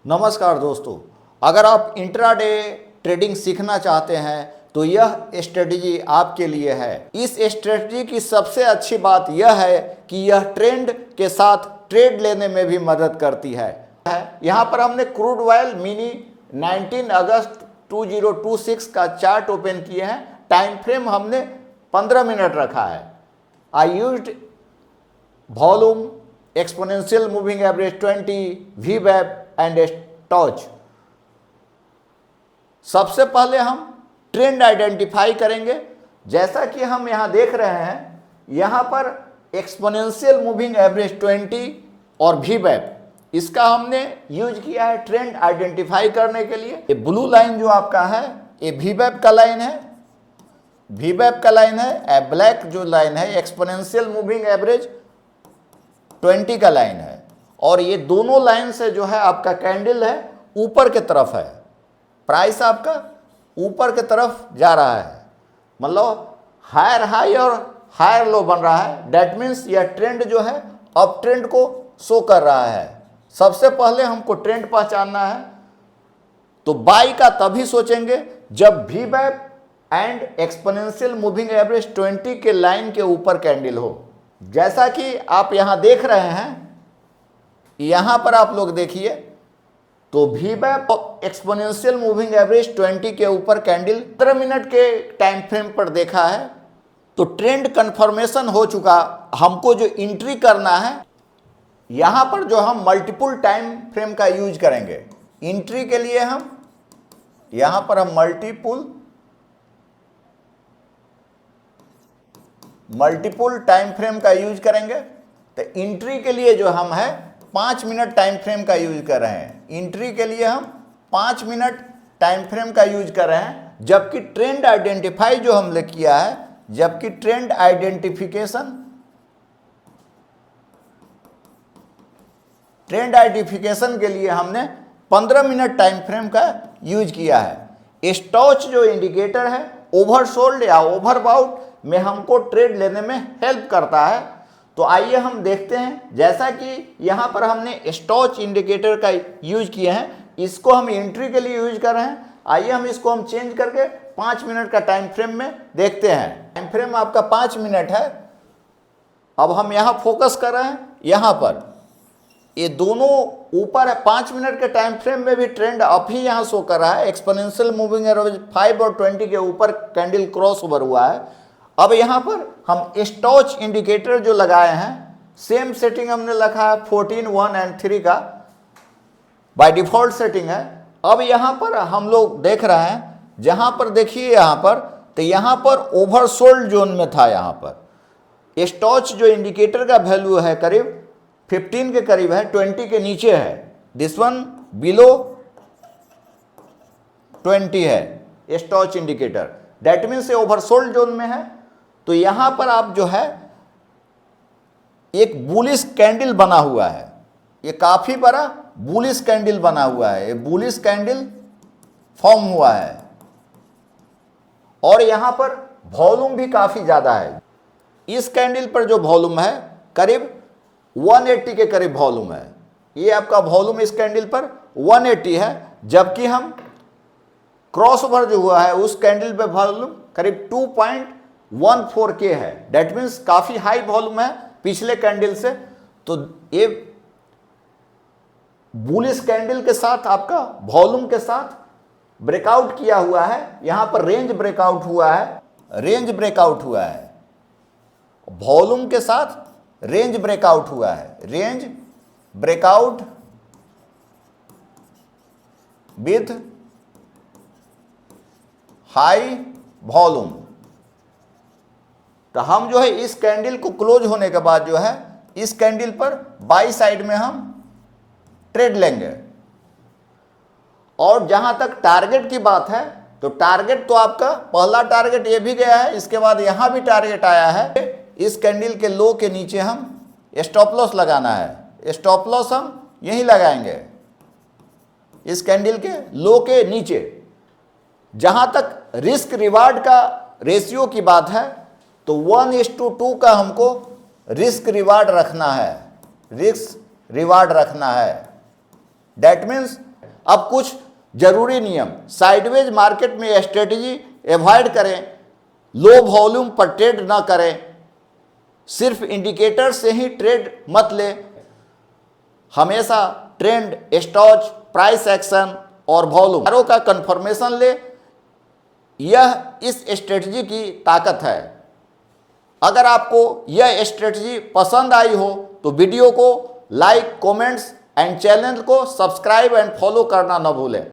नमस्कार दोस्तों, अगर आप इंट्राडे ट्रेडिंग सीखना चाहते हैं तो यह स्ट्रेटजी आपके लिए है। इस स्ट्रेटजी की सबसे अच्छी बात यह है कि यह ट्रेंड के साथ ट्रेड लेने में भी मदद करती है। यहाँ पर हमने क्रूड ऑयल मिनी 19 अगस्त 2026 का चार्ट ओपन किए हैं। टाइम फ्रेम हमने 15 मिनट रखा है। I used volume, exponential moving average 20, VWAP and torch. सबसे पहले हम ट्रेंड आइडेंटिफाई करेंगे। जैसा कि हम यहां देख रहे हैं, यहां पर एक्सपोनेंशियल मूविंग एवरेज 20 और VWAP, इसका हमने यूज किया है ट्रेंड आइडेंटिफाई करने के लिए। ये ब्लू लाइन जो आपका है ये VWAP का लाइन है, VWAP का लाइन है। ब्लैक जो लाइन है एक्सपोनेंशियल मूविंग एवरेज 20 का लाइन है। और ये दोनों लाइन से जो है आपका कैंडल है ऊपर के तरफ है, प्राइस आपका ऊपर के तरफ जा रहा है, मतलब हायर हाई और हायर लो बन रहा है। दैट मीन्स यह ट्रेंड जो है अप ट्रेंड को शो कर रहा है। सबसे पहले हमको ट्रेंड पहचानना है तो बाई का तभी सोचेंगे जब VWAP and exponential moving average 20 के लाइन के ऊपर कैंडल हो। जैसा कि आप यहां देख रहे हैं, यहां पर आप लोग देखिए तो VWAP एक्सपोनेंशियल मूविंग एवरेज 20 के ऊपर कैंडल 15 मिनट के टाइम फ्रेम पर देखा है तो ट्रेंड कंफर्मेशन हो चुका। हमको जो एंट्री करना है, यहां पर जो हम मल्टीपल टाइम फ्रेम का यूज करेंगे एंट्री के लिए। हम यहां पर हम मल्टीपल टाइम फ्रेम का यूज करेंगे। तो एंट्री के लिए जो हम है 5 मिनट टाइम फ्रेम का यूज कर रहे हैं। एंट्री के लिए हम 5 मिनट टाइम फ्रेम का यूज कर रहे हैं, जबकि ट्रेंड आइडेंटिफाई जो हमने किया है, जबकि ट्रेंड आइडेंटिफिकेशन के लिए हमने 15 मिनट टाइम फ्रेम का यूज किया है। स्टॉच जो इंडिकेटर है ओवरसोल्ड या ओवरबाउट में हमको ट्रेड लेने में हेल्प करता है। तो आइए हम देखते हैं। जैसा कि यहाँ पर हमने स्टॉच इंडिकेटर का यूज किए हैं, इसको हम एंट्री के लिए यूज कर रहे हैं। आइए हम इसको हम चेंज करके 5 मिनट का टाइम फ्रेम में देखते हैं। टाइम फ्रेम आपका 5 मिनट है। अब हम यहाँ फोकस कर रहे हैं, यहाँ पर ये दोनों ऊपर है। 5 मिनट के टाइम फ्रेम में भी ट्रेंड अप ही यहाँ शो कर रहा है। एक्सपोनेंशियल मूविंग एवरेज 5 और 20 के ऊपर कैंडल क्रॉस ओवर हुआ है। अब यहाँ पर हम स्टॉच इंडिकेटर जो लगाए हैं, सेम सेटिंग हमने रखा है 14, 1 एंड 3 का, बाय डिफॉल्ट सेटिंग है। अब यहाँ पर हम लोग देख रहे हैं, जहाँ पर देखिए यहाँ पर, तो यहाँ पर ओवरसोल्ड जोन में था। यहाँ पर स्टॉच जो इंडिकेटर का वैल्यू है करीब 15 के करीब है, 20 के नीचे है। दिस वन बिलो 20 है starch indicator. That means oversold zone में है। तो यहां पर आप जो है एक बुलिश कैंडल बना हुआ है, ये काफी बड़ा बुलिश कैंडल बना हुआ है। ये बुलिश कैंडल फॉर्म हुआ है और यहां पर वॉल्यूम भी काफी ज्यादा है। इस कैंडल पर जो वॉल्यूम है करीब 180 के करीब वॉल्यूम है। ये आपका वॉल्यूम इस कैंडल पर 180 है, जबकि हम क्रॉस ओवर जो हुआ है उस कैंडल पे वॉल्यूम करीब 2.14 के है। दैट मीन्स काफी हाई वॉल्यूम है पिछले कैंडल से। तो ये बुलिश कैंडल के साथ आपका वॉल्यूम के साथ ब्रेकआउट किया हुआ है। यहां पर रेंज ब्रेकआउट हुआ है, रेंज ब्रेकआउट हुआ है, वॉल्यूम के साथ रेंज ब्रेकआउट हुआ है। Range breakout with high volume. तो हम जो है इस कैंडल को क्लोज होने के बाद जो है इस कैंडल पर बाई साइड में हम ट्रेड लेंगे। और जहां तक टारगेट की बात है, तो टारगेट तो आपका पहला टारगेट ये भी गया है, इसके बाद यहां भी टारगेट आया है। इस कैंडल के लो के नीचे हम स्टॉप लॉस लगाना है। स्टॉप लॉस हम यहीं लगाएंगे, इस कैंडल के लो के नीचे। जहां तक रिस्क रिवार्ड का रेशियो की बात है तो 1:2 का हमको रिस्क रिवार्ड रखना है, रिस्क रिवार्ड रखना है। दैट मीन्स अब कुछ जरूरी नियम, साइडवेज मार्केट में स्ट्रेटजी एवॉइड करें, लो वॉल्यूम पर ट्रेड ना करें, सिर्फ इंडिकेटर से ही ट्रेड मत ले, हमेशा ट्रेंड, स्टॉच, प्राइस एक्शन और वॉल्यूम का कंफर्मेशन ले। यह इस स्ट्रेटजी की ताकत है। अगर आपको यह स्ट्रेटजी पसंद आई हो तो वीडियो को लाइक, कमेंट्स एंड चैनल को सब्सक्राइब एंड फॉलो करना न भूलें।